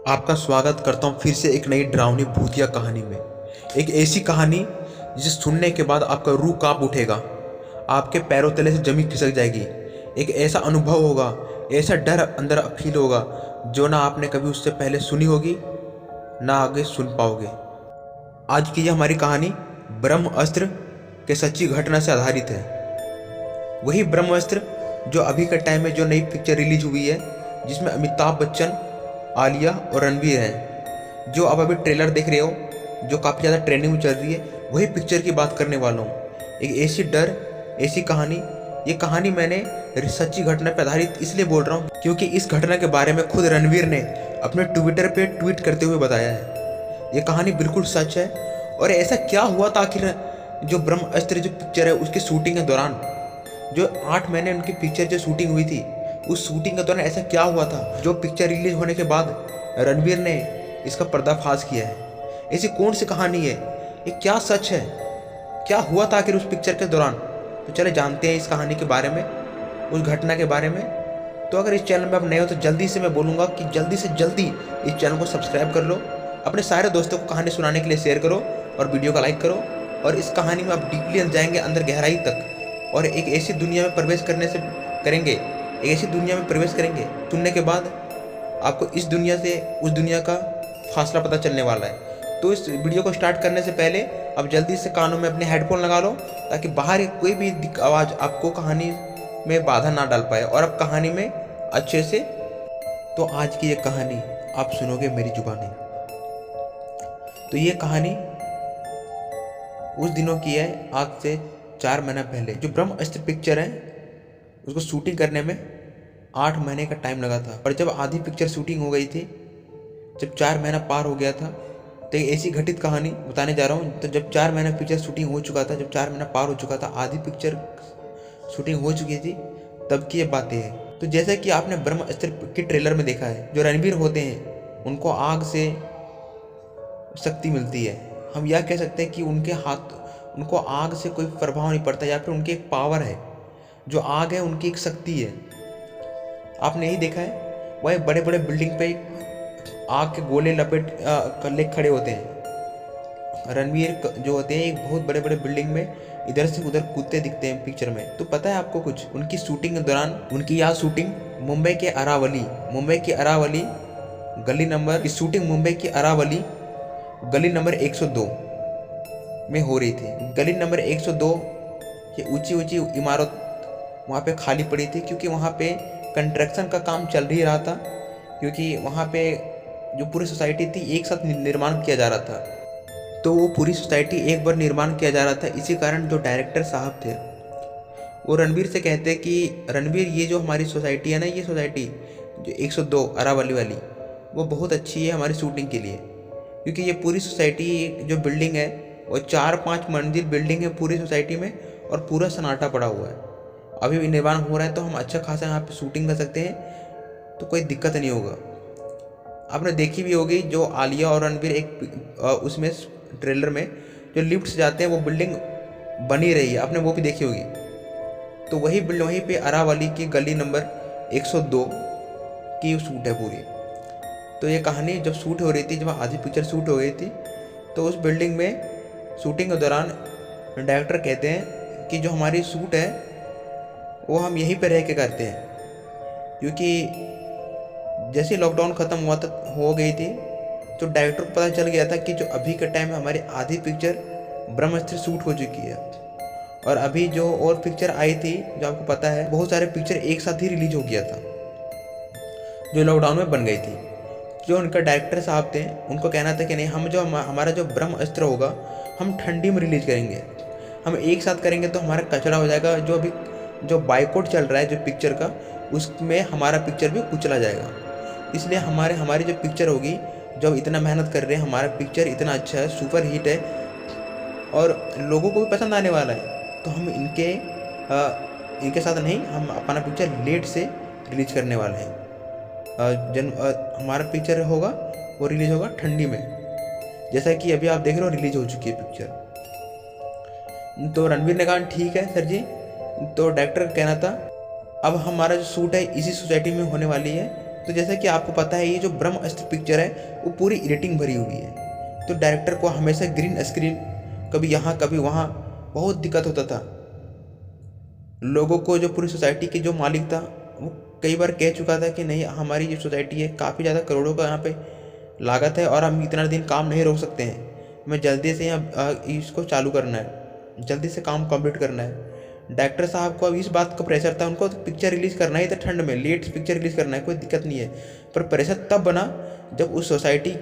आपका स्वागत करता हूँ फिर से एक नई डरावनी भूतिया कहानी में। एक ऐसी कहानी जिसे सुनने के बाद आपका रूह कांप उठेगा, आपके पैरों तले से जमीन खिसक जाएगी। एक ऐसा अनुभव होगा, ऐसा डर अंदर फील होगा जो ना आपने कभी उससे पहले सुनी होगी ना आगे सुन पाओगे। आज की यह हमारी कहानी ब्रह्मास्त्र के सच्ची घटना से आधारित है। वही ब्रह्मास्त्र जो अभी के टाइम में जो नई पिक्चर रिलीज हुई है, जिसमें अमिताभ बच्चन, आलिया और रणवीर हैं, जो आप अभी ट्रेलर देख रहे हो, जो काफ़ी ज़्यादा ट्रेंडिंग में चल रही है, वही पिक्चर की बात करने वाला हूँ। एक ऐसी डर, ऐसी कहानी। ये कहानी मैंने सच्ची घटना पर आधारित इसलिए बोल रहा हूँ क्योंकि इस घटना के बारे में खुद रणवीर ने अपने ट्विटर पे ट्वीट करते हुए बताया है। ये कहानी बिल्कुल सच है। और ऐसा क्या हुआ था आखिर, जो ब्रह्मास्त्र जो पिक्चर है उसकी शूटिंग के दौरान, जो 8 महीने उनकी पिक्चर जो शूटिंग हुई थी, उस शूटिंग के दौरान ऐसा क्या हुआ था जो पिक्चर रिलीज होने के बाद रणवीर ने इसका पर्दाफाश किया है। ऐसी कौन सी कहानी है, ये क्या सच है, क्या हुआ था आखिर उस पिक्चर के दौरान। तो चले जानते हैं इस कहानी के बारे में, उस घटना के बारे में। तो अगर इस चैनल में आप नए हो तो जल्दी से मैं बोलूँगा कि जल्दी से जल्दी इस चैनल को सब्सक्राइब कर लो, अपने सारे दोस्तों को कहानी सुनाने के लिए शेयर करो और वीडियो को लाइक करो। और इस कहानी में आप डीपली जाएंगे, अंदर गहराई तक, और एक ऐसी दुनिया में प्रवेश करने से करेंगे, एक ऐसी दुनिया में प्रवेश करेंगे सुनने के बाद आपको इस दुनिया से उस दुनिया का फासला पता चलने वाला है। तो इस वीडियो को स्टार्ट करने से पहले आप जल्दी से कानों में अपने हेडफोन लगा लो, ताकि बाहर कोई भी आवाज़ आपको कहानी में बाधा ना डाल पाए और आप कहानी में अच्छे से। तो आज की ये कहानी आप सुनोगे मेरी जुबानी। तो ये कहानी उस दिनों की है, आज से 4 महीना पहले। जो ब्रह्मास्त्र पिक्चर है उसको शूटिंग करने में 8 महीने का टाइम लगा था। और जब आधी पिक्चर शूटिंग हो गई थी, जब 4 महीना पार हो गया था, तो एक ऐसी घटित कहानी बताने जा रहा हूँ। तो जब 4 महीना पिक्चर शूटिंग हो चुका था, जब 4 महीना पार हो चुका था, आधी पिक्चर शूटिंग हो चुकी थी, तब की ये बातें हैं। तो जैसे कि आपने ब्रह्मास्त्र के ट्रेलर में देखा है, जो रणवीर होते हैं उनको आग से शक्ति मिलती है। हम यह कह सकते हैं कि उनको आग से कोई प्रभाव नहीं पड़ता, या फिर उनकी एक पावर है। जो आग है उनकी एक शक्ति है। आपने यही देखा है, वह बड़े बड़े बिल्डिंग पे आग के गोले लपेट कर खड़े होते हैं। रणवीर जो होते हैं एक बहुत बड़े बड़े बिल्डिंग में इधर से उधर कूदते दिखते हैं पिक्चर में। तो पता है आपको कुछ, उनकी शूटिंग के दौरान, उनकी यह शूटिंग मुंबई के अरावली गली नंबर की शूटिंग मुंबई की अरावली गली नंबर 102 में हो रही थी। गली नंबर 102 ये ऊंची ऊंची इमारत वहाँ पे खाली पड़ी थी, क्योंकि वहाँ पे कंस्ट्रक्शन का काम चल ही रहा था। क्योंकि वहाँ पे जो पूरी सोसाइटी थी एक साथ निर्माण किया जा रहा था। तो वो पूरी सोसाइटी एक बार निर्माण किया जा रहा था। इसी कारण जो डायरेक्टर साहब थे वो रणवीर से कहते कि रणवीर, ये जो हमारी सोसाइटी है ना, ये सोसाइटी जो 102 अरावली वाली, वो बहुत अच्छी है हमारी शूटिंग के लिए। क्योंकि ये पूरी सोसाइटी जो बिल्डिंग है वो 4-5 मंजिल बिल्डिंग है पूरी सोसाइटी में, और पूरा सन्नाटा पड़ा हुआ है। अभी भी निर्माण हो रहा है, तो हम अच्छा खासा यहाँ पे शूटिंग कर सकते हैं, तो कोई दिक्कत नहीं होगा। आपने देखी भी होगी जो आलिया और रणवीर एक उसमें ट्रेलर में जो लिफ्ट से जाते हैं, वो बिल्डिंग बनी रही है, आपने वो भी देखी होगी। तो वही बिल्डिंग, वहीं पे अरावली की गली नंबर 102 की शूट है पूरी। तो ये कहानी जब शूट हो रही थी, जब आधी पिक्चर शूट हो गई थी, तो उस बिल्डिंग में शूटिंग के दौरान डायरेक्टर कहते हैं कि जो हमारी शूट है वो हम यहीं पर रह के करते हैं। क्योंकि जैसे लॉकडाउन ख़त्म हो गई थी, तो डायरेक्टर को पता चल गया था कि जो अभी के टाइम में हमारी आधी पिक्चर ब्रह्मास्त्र शूट हो चुकी है, और अभी जो और पिक्चर आई थी, जो आपको पता है बहुत सारे पिक्चर एक साथ ही रिलीज हो गया था जो लॉकडाउन में बन गई थी। जो उनका डायरेक्टर साहब थे, उनको कहना था कि नहीं, हमारा जो ब्रह्मास्त्र होगा हम ठंडी में रिलीज करेंगे, हम एक साथ करेंगे तो हमारा कचरा हो जाएगा। जो अभी जो बाइकआउट चल रहा है जो पिक्चर का, उसमें हमारा पिक्चर भी कुचला जाएगा। इसलिए हमारी जो पिक्चर होगी, जो इतना मेहनत कर रहे हैं, हमारा पिक्चर इतना अच्छा है, सुपर हिट है और लोगों को भी पसंद आने वाला है, तो हम इनके साथ नहीं, हम अपना पिक्चर लेट से रिलीज करने वाले हैं। हमारा पिक्चर होगा वो रिलीज होगा ठंडी में, जैसा कि अभी आप देख रहे हो रिलीज हो चुकी है पिक्चर। तो रणवीर ने कहा ठीक है सर जी। तो डायरेक्टर का कहना था अब हमारा जो शूट है इसी सोसाइटी में होने वाली है, तो जैसे कि आपको पता है, ये जो ब्रह्मास्त्र पिक्चर है वो पूरी एडिटिंग भरी हुई है, तो डायरेक्टर को हमेशा ग्रीन स्क्रीन कभी यहाँ कभी वहाँ बहुत दिक्कत होता था। लोगों को, जो पूरी सोसाइटी की जो मालिक था, वो कई बार कह चुका था कि नहीं, हमारी जो सोसाइटी है काफ़ी ज़्यादा करोड़ों का यहाँ पे लागत है और हम इतना दिन काम नहीं रोक सकते हैं, हमें जल्दी से यहाँ इसको चालू करना है, जल्दी से काम कंप्लीट करना है। डायरेक्टर साहब को अब इस बात का प्रेशर था, उनको तो पिक्चर रिलीज़ करना ही था, ठंड में लेट पिक्चर रिलीज़ करना है, कोई दिक्कत नहीं है। पर प्रेशर तब बना जब उस सोसाइटी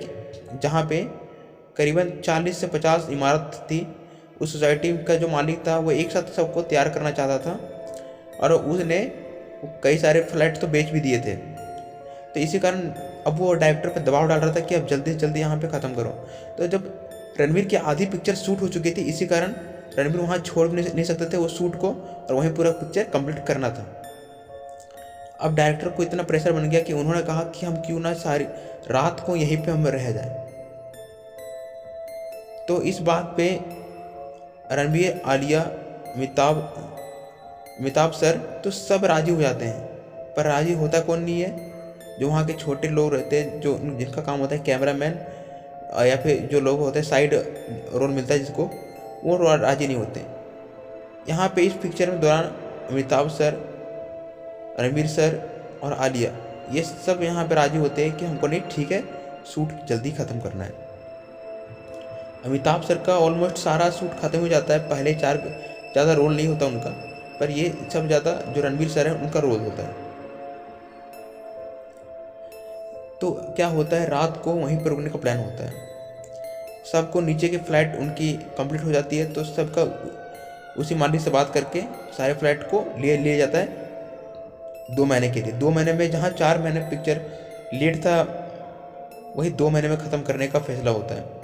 जहाँ पे करीबन 40 से 50 इमारत थी, उस सोसाइटी का जो मालिक था वो एक साथ सबको तैयार करना चाहता था और उसने कई सारे फ्लैट तो बेच भी दिए थे। तो इसी कारण अब वो डायरेक्टर पर दबाव डाल रहा था कि अब जल्दी से जल्दी यहाँ पे ख़त्म करो। तो जब रणवीर की आधी पिक्चर शूट हो चुकी थी, इसी कारण रणवीर वहाँ छोड़ नहीं सकते थे वो शूट को, और वहीं पूरा पिक्चर कंप्लीट करना था। अब डायरेक्टर को इतना प्रेशर बन गया कि उन्होंने कहा कि हम क्यों ना सारी रात को यहीं पे हम रह जाए। तो इस बात पे रणवीर, आलिया, मिताभ सर तो सब राजी हो जाते हैं, पर राजी होता कौन नहीं है? जो वहाँ के छोटे लोग रहते हैं, जो जिनका काम होता है कैमरामैन, या फिर जो लोग होते हैं साइड रोल मिलता है जिसको, वो राजी नहीं होते। यहाँ पे इस पिक्चर में दौरान अमिताभ सर, रणवीर सर और आलिया, ये सब यहाँ पे राजी होते हैं कि हमको नहीं, ठीक है, शूट जल्दी ख़त्म करना है। अमिताभ सर का ऑलमोस्ट सारा शूट ख़त्म हो जाता है, पहले 4 ज़्यादा रोल नहीं होता उनका, पर ये सब ज़्यादा जो रणवीर सर है उनका रोल होता है। तो क्या होता है, रात को वहीं पर रुकने का प्लान होता है, सबको नीचे की फ्लाइट उनकी कंप्लीट हो जाती है, तो सबका उसी मालिक से बात करके सारे फ्लाइट को लिए जाता है 2 महीने के लिए। 2 महीने में जहाँ 4 महीने पिक्चर लेट था, वही 2 महीने में ख़त्म करने का फैसला होता है।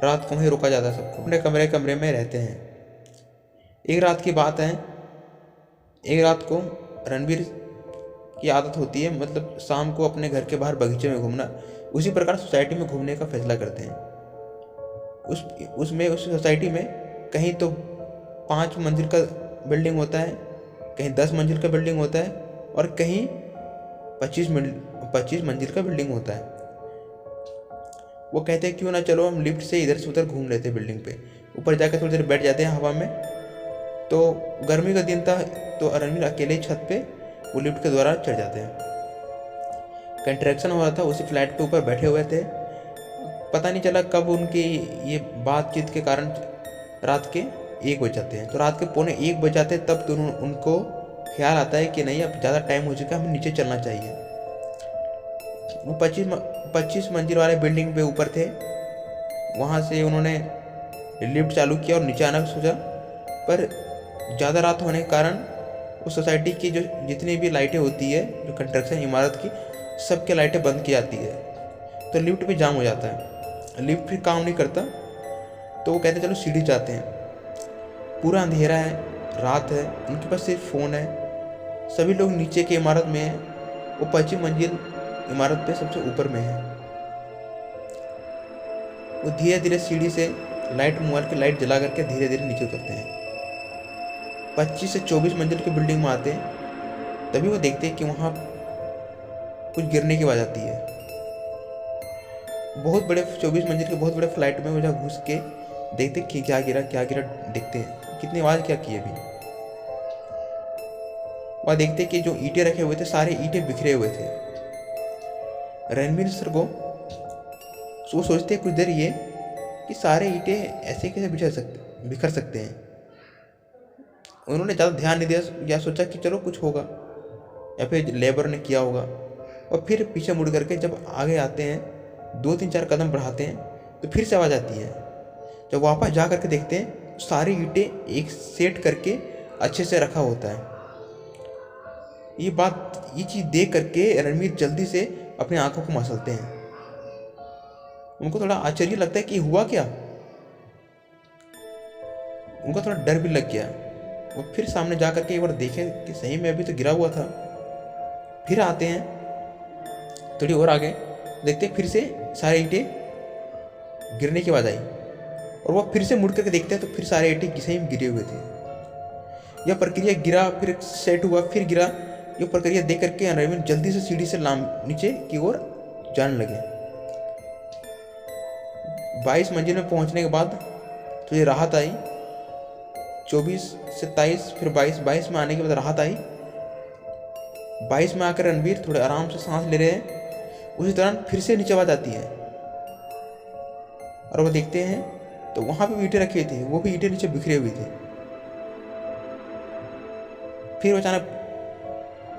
रात को वहीं रोका जाता है, सबको अपने कमरे में रहते हैं। एक रात की बात है, एक रात को रणवीर की आदत होती है, मतलब शाम को अपने घर के बाहर बगीचे में घूमना, उसी प्रकार सोसाइटी में घूमने का फैसला करते हैं। उस सोसाइटी में कहीं तो 5 मंजिल का बिल्डिंग होता है, कहीं 10 मंजिल का बिल्डिंग होता है, और कहीं 25 मंजिल का बिल्डिंग होता है। वो कहते हैं क्यों ना चलो हम लिफ्ट से इधर से उधर घूम लेते हैं बिल्डिंग पे, ऊपर जाकर थोड़ी देर बैठ जाते हैं हवा में। तो गर्मी का दिन था, तो रणवीर अकेले छत पे वो लिफ्ट के द्वारा चढ़ जाते हैं। कंस्ट्रक्शन हो रहा था, उसी फ्लैट पे ऊपर बैठे हुए थे। पता नहीं चला कब उनकी ये बातचीत के कारण रात के 1 बज जाते हैं। तो रात के 1:45 बज जाते हैं, तब तो उनको ख्याल आता है कि नहीं, अब ज़्यादा टाइम हो चुका है, हमें नीचे चलना चाहिए। वो 25 मंजिल वाले बिल्डिंग पे ऊपर थे, वहाँ से उन्होंने लिफ्ट चालू किया और नीचे आना सोचा, पर ज़्यादा रात होने के कारण उस सोसाइटी की जो जितनी भी लाइटें होती है, जो कंस्ट्रक्शन इमारत की, सबके लाइटें बंद की जाती है। तो लिफ्ट भी जाम हो जाता है, लिफ्ट भी काम नहीं करता। तो वो कहते चलो सीढ़ी जाते हैं। पूरा अंधेरा है, रात है, उनके पास सिर्फ फ़ोन है, सभी लोग नीचे की इमारत में हैं, वो 25 मंजिल इमारत पे सबसे ऊपर में है। वो धीरे धीरे सीढ़ी से मोबाइल की लाइट जला करके धीरे धीरे नीचे उतरते हैं। 25 से 24 मंजिल की बिल्डिंग में आते हैं, तभी वो देखते हैं कि वहाँ कुछ गिरने की आवाज़ आती है। बहुत बड़े 24 मंजिल के बहुत बड़े फ्लाइट में वो जहाँ घुस के देखते कि क्या गिरा, देखते हैं कितनी आवाज़ क्या की अभी। वहाँ देखते कि जो ईंटें रखे हुए थे, सारे ईंटें बिखरे हुए थे। रणवीर सर को वो सोचते कुछ देर ये कि सारे ईंटें ऐसे कैसे बिखर सकते हैं। उन्होंने ज़्यादा ध्यान नहीं दिया, या सोचा कि चलो कुछ होगा, या फिर लेबर ने किया होगा। और फिर पीछे मुड़ करके जब आगे आते हैं, 2-3-4 कदम बढ़ाते हैं, तो फिर से आवाज़ आती है। जब वापस जा करके देखते हैं, तो सारी ईंटें एक सेट करके अच्छे से रखा होता है। ये चीज़ देख करके रणवीर जल्दी से अपनी आंखों को मसलते हैं। उनको थोड़ा आश्चर्य लगता है कि हुआ क्या। उनको थोड़ा डर भी लग गया। वो फिर सामने जा करके एक बार देखें कि सही में अभी तो गिरा हुआ था। फिर आते हैं थोड़ी और आगे, देखते फिर से सारे ईंटें गिरने की आवाज़ आई, और वो फिर से मुड़ करके देखते हैं तो फिर सारे ईंटें सही में गिरे हुए थे। यह प्रक्रिया गिरा, फिर सेट हुआ, फिर गिरा, ये प्रक्रिया देख करके रणवीर जल्दी से सीढ़ी से नीचे की ओर जाने लगे। 22 मंजिल में पहुंचने के बाद तुझे राहत आई। 24 से 23 फिर 22 में आने के बाद राहत आई। 22 में आकर रणवीर थोड़े आराम से सांस ले रहे हैं। उसी दौरान फिर से नीचे आवाज आती है और वो देखते हैं तो वहां पे ईंटें रखी थी, वो भी ईंटें नीचे बिखरे हुए थे। फिर अचानक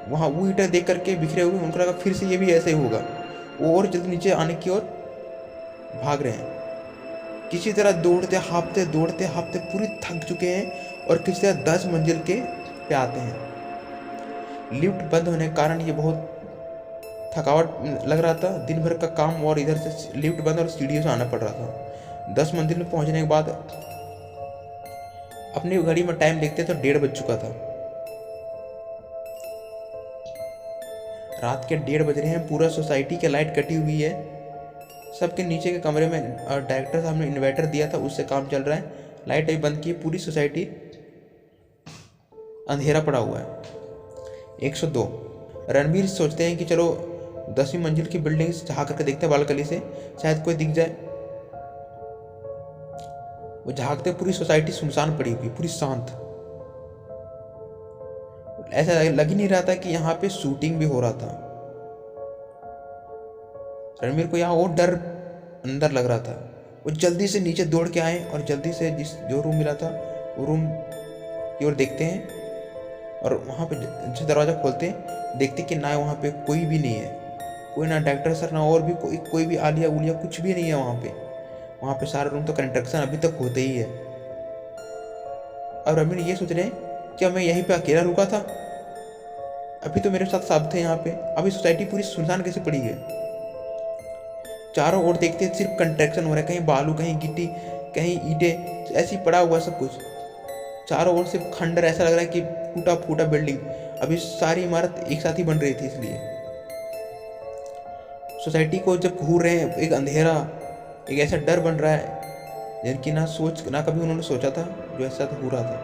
वहां वो ईंटें देख करके बिखरे हुए उनको लगा फिर से ये भी ऐसे ही होगा। वो और जल्दी नीचे आने की ओर भाग रहे हैं। किसी तरह दौड़ते हाँफते पूरी थक चुके हैं और किसी तरह 10 मंजिल के पे आते हैं। लिफ्ट बंद होने के कारण ये बहुत थकावट लग रहा था। दिन भर का काम और इधर से लिफ्ट बंद और सीढ़ियों से आना पड़ रहा था। 10 मंजिल में पहुंचने के बाद अपनी घड़ी में टाइम देखते तो 1:30 बज चुका था। रात के 1:30 बज रहे हैं। पूरा सोसाइटी की लाइट कटी हुई है। सबके नीचे के कमरे में डायरेक्टर साहब ने इन्वर्टर दिया था, उससे काम चल रहा है। लाइट अभी बंद की, पूरी सोसाइटी अंधेरा पड़ा हुआ है। 102 रणवीर सोचते हैं कि चलो 10वीं मंजिल की बिल्डिंग से झाँक करके देखते हैं बालकनी से, शायद कोई दिख जाए। वो झाँकते पूरी सोसाइटी सुनसान पड़ी हुई, पूरी शांत। ऐसा लग ही नहीं रहा था कि यहाँ पे शूटिंग भी हो रहा था। रणवीर को यहाँ और डर अंदर लग रहा था। वो जल्दी से नीचे दौड़ के आए और जल्दी से जो रूम मिला था वो रूम की ओर देखते हैं और वहाँ पे जो दरवाज़ा खोलते हैं देखते कि ना वहाँ पे कोई भी नहीं है। कोई ना डायरेक्टर सर ना और भी कोई भी आलिया उलिया कुछ भी नहीं है वहाँ पे सारा रूम तो कंस्ट्रक्शन अभी तक होते ही है। अब रणवीर ये सोच रहे हैं क्या मैं यहीं पे अकेला रुका था? अभी तो मेरे साथ सब थे यहाँ पे। अभी सोसाइटी पूरी सुनसान कैसे पड़ी है? चारों ओर देखते हैं सिर्फ कंस्ट्रक्शन हो रहा है, कहीं बालू, कहीं गिट्टी, कहीं ईंटें, ऐसे ही पड़ा हुआ सब कुछ। चारों ओर सिर्फ खंडर, ऐसा लग रहा है कि टूटा फूटा बिल्डिंग। अभी सारी इमारत एक साथ ही बन रही थी। इसलिए सोसाइटी को जब घूर रहे हैं, एक अंधेरा, एक ऐसा डर बन रहा है जिनकी ना कभी उन्होंने सोचा था जो ऐसा तो हो रहा था।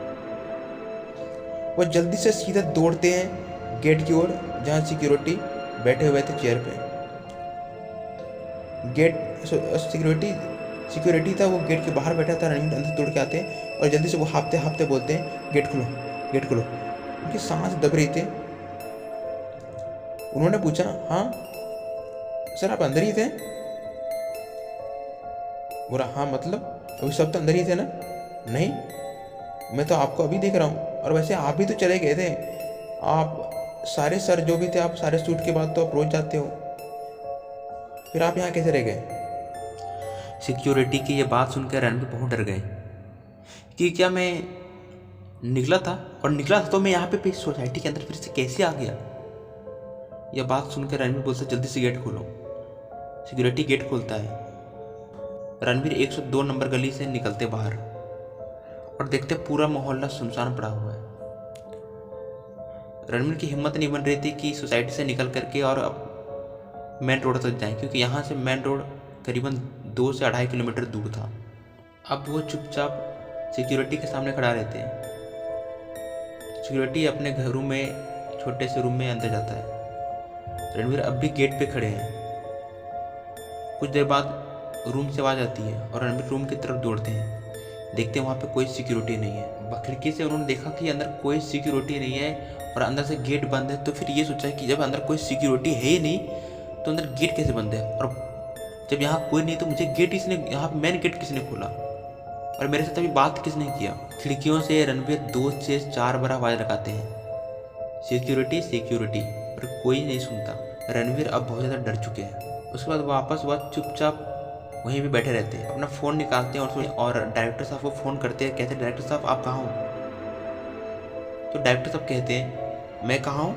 वो जल्दी से सीधा दौड़ते हैं गेट की ओर जहाँ सिक्योरिटी बैठे हुए थे चेयर पे। गेट सिक्योरिटी था, वो गेट के बाहर बैठा था। रणवीर अंदर दौड़ के आते हैं और जल्दी से वो हाँफते बोलते हैं गेट खोलो, गेट खोलो। उनकी सांस दब रही थी। उन्होंने पूछा हाँ सर आप अंदर ही थे? बोला हाँ मतलब अभी सब तो अंदर ही थे ना? नहीं मैं तो आपको अभी देख रहा हूँ। और वैसे आप भी तो चले गए थे। आप सारे सर जो भी थे, आप सारे शूट के बाद तो आप रोज जाते हो, फिर आप यहाँ कैसे रह गए? सिक्योरिटी की ये बात सुनकर रणवीर बहुत डर गए कि क्या मैं निकला था, और निकला था तो मैं यहाँ पे सोसाइटी के अंदर फिर से कैसे आ गया? यह बात सुनकर रणवीर बोलता जल्दी से गेट खोलो। सिक्योरिटी गेट खोलता है। रणवीर 102 नंबर गली से निकलते बाहर और देखते पूरा मोहल्ला सुनसान पड़ा हुआ है। रणवीर की हिम्मत नहीं बन रही थी कि सोसाइटी से निकल करके और मेन रोड तक जाएं, क्योंकि यहाँ से मेन रोड करीबन 2 से 2.5 किलोमीटर दूर था। अब वो चुपचाप सिक्योरिटी के सामने खड़ा रहते हैं। सिक्योरिटी अपने घरों में छोटे से रूम में अंदर जाता है। रणवीर अब भी गेट पे खड़े हैं। कुछ देर बाद रूम से आवाज़ आती है और रणवीर रूम की तरफ दौड़ते हैं। देखते हैं वहाँ पे कोई सिक्योरिटी नहीं है। खिड़की से उन्होंने देखा कि अंदर कोई सिक्योरिटी नहीं है और अंदर से गेट बंद है। तो फिर ये सोचा कि जब अंदर कोई सिक्योरिटी है ही नहीं तो अंदर गेट कैसे बंद है, और जब यहाँ कोई नहीं तो मुझे गेट किसने, यहाँ मेन गेट किसने खोला और मेरे साथ अभी बात किसने किया? खिड़कियों से रणवीर 2 से 4 बार आवाज़ लगाते हैं सिक्योरिटी सिक्योरिटी, पर कोई नहीं सुनता। रणवीर अब बहुत ज़्यादा डर चुके हैं। उसके बाद वापस वह चुपचाप वहीं पे बैठे रहते हैं। अपना फ़ोन निकालते हैं और डायरेक्टर साहब को फ़ोन करते हैं। कहते हैं डायरेक्टर साहब आप कहाँ हो? तो डायरेक्टर साहब कहते हैं मैं कहाँ हूँ?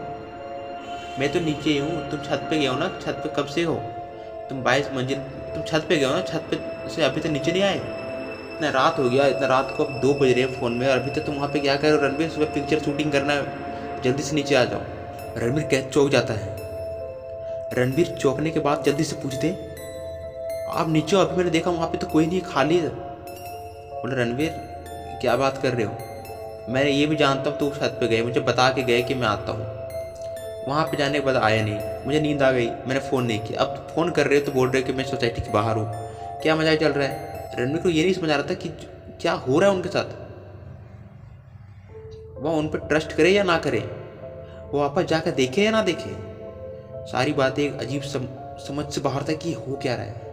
मैं तो नीचे ही हूँ। तुम छत पे गए हो ना? छत पे कब से हो तुम? 22 मंजिल तुम छत पे गए हो ना? छत पे से अभी तक नीचे नहीं आए? इतना रात हो गया, इतना रात को अब 2 बज रहे हैं फ़ोन में और अभी तक तुम वहाँ पे क्या कर रहे हो? रणवीर सुबह पिक्चर शूटिंग करना है, जल्दी से नीचे आ जाओ। रणवीर चौंक जाता है। रणवीर चौंकने के बाद जल्दी से पूछते आप नीचे हो? अभी मैंने देखा वहाँ पे तो कोई नहीं, खाली है। बोले रणवीर क्या बात कर रहे हो? मैं ये भी जानता हूँ तू छत पे गए, मुझे बता के गए कि मैं आता हूँ। वहाँ पे जाने के बाद आया नहीं, मुझे नींद आ गई, मैंने फ़ोन नहीं किया। अब फ़ोन कर रहे हो तो बोल रहे हो कि मैं सोसाइटी के बाहर हूँ, क्या मजाक चल रहा है। रणवीर को ये नहीं समझ आ रहा था कि क्या हो रहा है उनके साथ, वह उन पर ट्रस्ट करे या ना करे, वो वापस जाकर देखे या ना देखे। सारी बातें एक अजीब समझ से बाहर था कि हो क्या रहा है।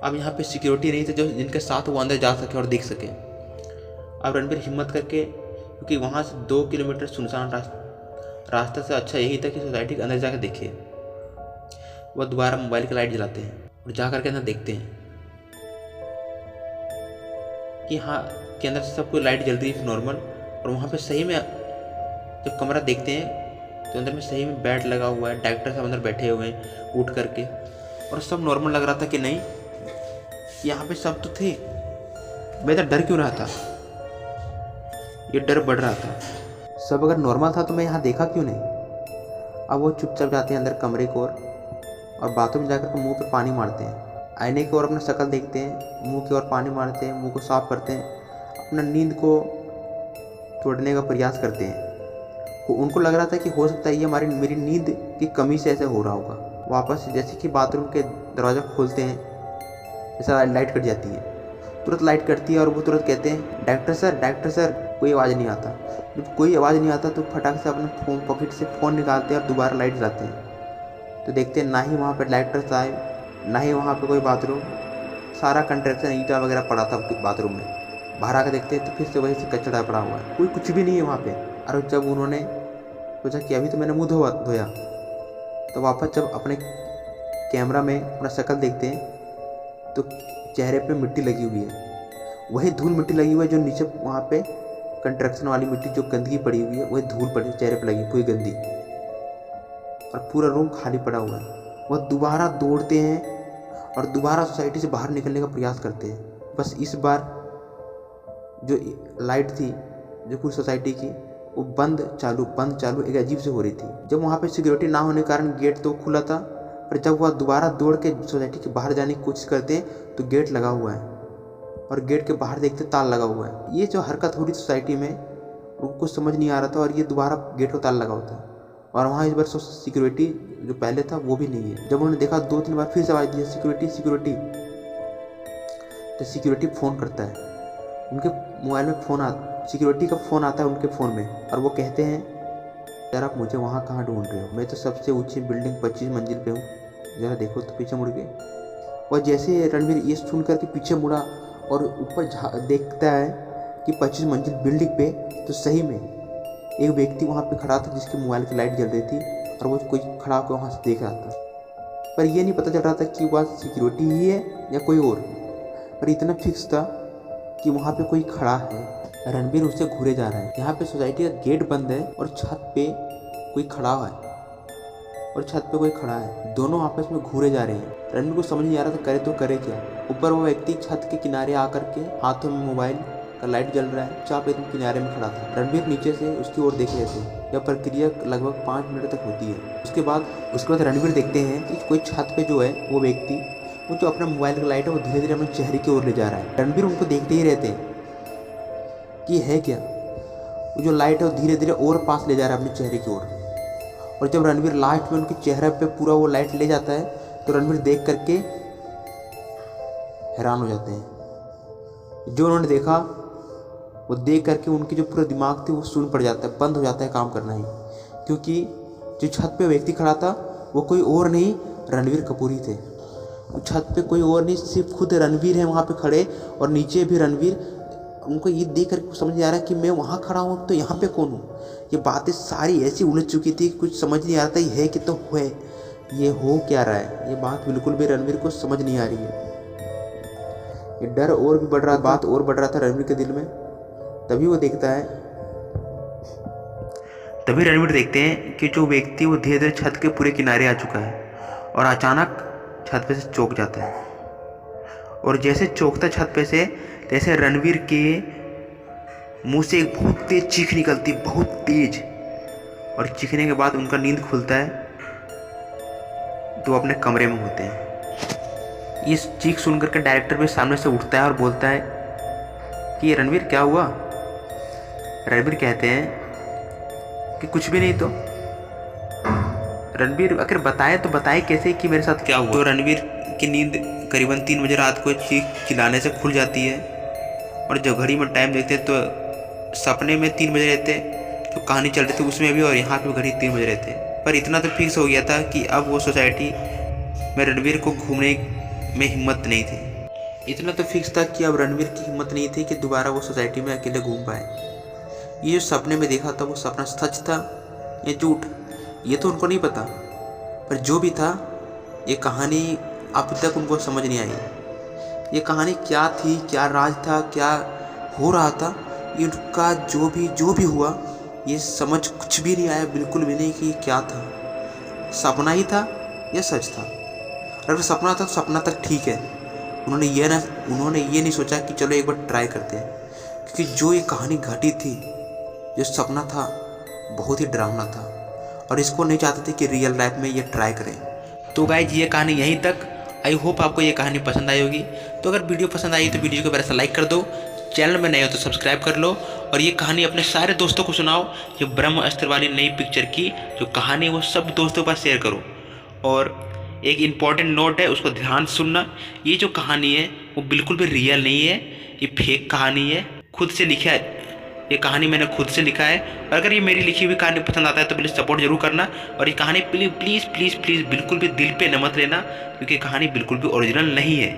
अब यहाँ पे सिक्योरिटी नहीं थे जो जिनके साथ वो अंदर जा सके और देख सके। अब रणवीर हिम्मत करके, क्योंकि वहाँ से 2 किलोमीटर सुनसान रास्ते से अच्छा यही था कि सोसाइटी के अंदर जाकर देखे। वह दोबारा मोबाइल की लाइट जलाते हैं और जा करके अंदर देखते हैं कि हाँ के अंदर से सब कोई लाइट जल रही है नॉर्मल। और वहाँ पे सही में जब कमरा देखते हैं तो अंदर में सही में बेड लगा हुआ है, डॉक्टर साहब अंदर बैठे हुए हैं उठ करके, और सब नॉर्मल लग रहा था कि नहीं यहाँ पे सब तो थे। मैं तो डर क्यों रहा था, ये डर बढ़ रहा था। सब अगर नॉर्मल था तो मैं यहाँ देखा क्यों नहीं। अब वो चुपचाप जाते हैं अंदर कमरे की ओर और बाथरूम में जाकर मुंह पे पानी मारते हैं। आईने की ओर अपना शक्ल देखते हैं, मुंह की ओर पानी मारते हैं, मुंह को साफ करते हैं, अपना नींद को तोड़ने का प्रयास करते हैं। उनको लग रहा था कि हो सकता है ये मेरी नींद की कमी से ऐसे हो रहा होगा। वापस जैसे कि बाथरूम के दरवाज़ा खोलते हैं, जैसा लाइट कट जाती है, तुरंत लाइट कटती है और वो तुरंत कहते हैं डॉक्टर सर। कोई आवाज़ नहीं आता। जब कोई आवाज़ नहीं आता तो फटाक से अपने फ़ोन पॉकेट से फ़ोन निकालते हैं और दोबारा लाइट जलाते हैं। तो देखते हैं ना ही वहाँ पर लाइटर्स आए, ना ही वहाँ पे कोई बाथरूम, सारा कंस्ट्रक्शन ईंटा वगैरह पड़ा था बाथरूम में। बाहर आकर देखते हैं तो फिर से वही से कचरा पड़ा हुआ है, कोई कुछ भी नहीं है वहाँ पे। और जब उन्होंने सोचा कि अभी तो मैंने मुँह धोया, तो वापस जब अपने कैमरा में अपना शक्ल देखते हैं तो चेहरे पे मिट्टी लगी हुई है, वही धूल मिट्टी लगी हुई है जो नीचे वहाँ पे कंस्ट्रक्शन वाली मिट्टी जो गंदगी पड़ी हुई है, वही धूल पड़ी चेहरे पे लगी पूरी गंदी, और पूरा रूम खाली पड़ा हुआ है। वह दोबारा दौड़ते हैं और दोबारा सोसाइटी से बाहर निकलने का प्रयास करते हैं। बस इस बार जो लाइट थी जो पूरी सोसाइटी की, वो बंद चालू एक अजीब से हो रही थी। जब वहाँ पे सिक्योरिटी ना होने के कारण गेट तो खुला था, पर जब वह दोबारा दौड़ के सोसाइटी के बाहर जाने की कोशिश करते हैं तो गेट लगा हुआ है, और गेट के बाहर देखते ताला लगा हुआ है। ये जो हरकत हो रही सोसाइटी में उनको समझ नहीं आ रहा था, और ये दोबारा गेट को ताला लगा होता है, और वहाँ इस बार सिक्योरिटी जो पहले था वो भी नहीं है। जब उन्होंने देखा 2-3 बार फिर से आवाज़ दी सिक्योरिटी, तो सिक्योरिटी फ़ोन करता है, उनके मोबाइल में सिक्योरिटी का फ़ोन आता है उनके फ़ोन में, और वो कहते हैं यार आप मुझे वहाँ कहाँ ढूंढ रहे हो, मैं तो सबसे ऊंची बिल्डिंग 25 मंजिल पे हूँ, ज़रा देखो। तो पीछे मुड़ गए, और जैसे रणवीर ये सुन कर के पीछे मुड़ा और ऊपर देखता है कि 25 मंजिल बिल्डिंग पे तो सही में एक व्यक्ति वहाँ पे खड़ा था जिसकी मोबाइल की लाइट जल रही थी, और वो कोई खड़ा होकर वहाँ से देख रहा था। पर ये नहीं पता चल रहा था कि वह सिक्योरिटी ही है या कोई और, पर इतना फिक्स था कि वहाँ पे कोई खड़ा है। रणवीर उससे घूरे जा रहा है। यहाँ पे सोसाइटी का गेट बंद है और छत पे कोई खड़ा हुआ है, दोनों आपस में घूरे जा रहे हैं। रणवीर को समझ नहीं आ रहा था करे तो करे क्या। ऊपर वो व्यक्ति छत के किनारे आकर के हाथों में मोबाइल का लाइट जल रहा है, चाप एकदम किनारे में खड़ा था। रणवीर नीचे से उसकी ओर देख रहे थे। यह प्रक्रिया लगभग 5 मिनट तक होती है। उसके बाद रणवीर देखते हैं कि कोई छत पे जो है वो व्यक्ति, वो जो अपना मोबाइल का लाइट है वो धीरे धीरे अपने चेहरे की ओर ले जा रहा है। रणवीर उनको देखते ही रहते हैं कि है क्या। वो जो लाइट है वो धीरे धीरे और पास ले जा रहा है अपने चेहरे की ओर, और जब रणवीर लास्ट में उनके चेहरे पे पूरा वो लाइट ले जाता है तो रणवीर देख करके हैरान हो जाते हैं। जो उन्होंने देखा वो देख करके उनकी जो पूरा दिमाग थी वो शून्य पड़ जाता है, बंद हो जाता है काम करना ही, क्योंकि जो छत पे व्यक्ति खड़ा था वो कोई और नहीं रणवीर कपूर ही थे। छत पे कोई और नहीं, सिर्फ खुद रणवीर है वहाँ पे खड़े, और नीचे भी रणवीर। उनको ये देख कर समझ नहीं आ रहा कि मैं वहाँ खड़ा हूँ तो यहाँ पे कौन हूँ। ये बातें सारी ऐसी उलझ चुकी थी, कुछ समझ नहीं आ रहा था ये है कि तो है, ये हो क्या रहा है। ये बात बिल्कुल भी रणवीर को समझ नहीं आ रही है। ये डर और भी बढ़ रहा, बात और बढ़ रहा था रणवीर के दिल में। तभी रणवीर देखते हैं कि जो व्यक्ति वो धीरे धीरे छत के पूरे किनारे आ चुका है, और अचानक छत पे से चौंक जाता है, और जैसे चौंकता छत पे से तैसे रणवीर के मुंह से एक बहुत तेज चीख निकलती, बहुत तेज, और चीखने के बाद उनका नींद खुलता है तो वो अपने कमरे में होते हैं। इस चीख सुनकर के डायरेक्टर भी सामने से उठता है और बोलता है कि रणवीर क्या हुआ। रणवीर कहते हैं कि कुछ भी नहीं, तो रणवीर अगर बताए तो बताए कैसे कि मेरे साथ क्या हुआ। तो रणवीर की नींद करीबन 3 बजे रात को चीख चिल्लाने से खुल जाती है, और जब घड़ी में टाइम देखते तो सपने में 3 बजे रहते, जो कहानी चल रही थी उसमें भी, और यहाँ पे घड़ी 3 बजे रहते। पर इतना तो फिक्स हो गया था कि अब वो सोसाइटी में रणवीर को घूमने में हिम्मत नहीं थी। इतना तो फिक्स था कि अब रणवीर की हिम्मत नहीं थी कि दोबारा वो सोसाइटी में अकेले घूम पाए। ये जो सपने में देखा था वो सपना सच था या झूठ, ये तो उनको नहीं पता। पर जो भी था, ये कहानी अब तक उनको समझ नहीं आई। ये कहानी क्या थी, क्या राज था, क्या हो रहा था, ये उनका जो भी हुआ, ये समझ कुछ भी नहीं आया, बिल्कुल भी नहीं कि क्या था, सपना ही था या सच था। अगर सपना था तो सपना तक ठीक है। उन्होंने ये नहीं सोचा कि चलो एक बार ट्राई करते हैं, क्योंकि जो ये कहानी घटी थी, जो सपना था, बहुत ही डरावना था, और इसको नहीं चाहते थे कि रियल लाइफ में ये ट्राई करें। तो गाइज ये कहानी यहीं तक। आई होप आपको ये कहानी पसंद आई होगी। तो अगर वीडियो पसंद आई तो वीडियो को पहले से लाइक कर दो, चैनल में नए हो तो सब्सक्राइब कर लो, और ये कहानी अपने सारे दोस्तों को सुनाओ। जो ब्रह्म अस्त्र वाली नई पिक्चर की जो कहानी, वो सब दोस्तों के पास शेयर करो। और एक इम्पॉर्टेंट नोट है, उसको ध्यान से सुनना। ये जो कहानी है वो बिल्कुल भी रियल नहीं है, ये फेक कहानी है, खुद से लिखा है। ये कहानी मैंने खुद से लिखा है। और अगर ये मेरी लिखी हुई कहानी पसंद आता है तो प्लीज़ सपोर्ट जरूर करना। और ये कहानी प्लीज़ बिल्कुल भी दिल पे न मत लेना, क्योंकि कहानी बिल्कुल भी ओरिजिनल नहीं है।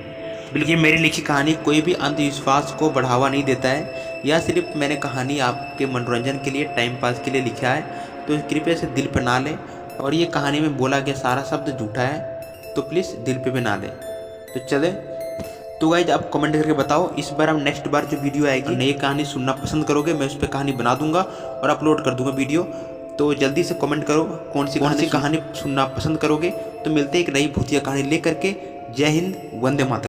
बिल्कुल ये मेरी लिखी कहानी कोई भी अंधविश्वास को बढ़ावा नहीं देता है, या सिर्फ मैंने कहानी आपके मनोरंजन के लिए, टाइम पास के लिए लिखा है। तो कृपया से दिल पर ना लें। और ये कहानी में बोला गया सारा शब्द झूठा है, तो प्लीज़ दिल पे भी ना लें। तो चले, तो गाइज आप कमेंट करके बताओ, इस बार हम नेक्स्ट बार जो वीडियो आएगी, नई कहानी सुनना पसंद करोगे, मैं उस पर कहानी बना दूंगा और अपलोड कर दूंगा वीडियो। तो जल्दी से कमेंट करो कौन सी कहानी सुनना पसंद करोगे। तो मिलते हैं एक नई भूतिया कहानी लेकर के। जय हिंद, वंदे मातरम।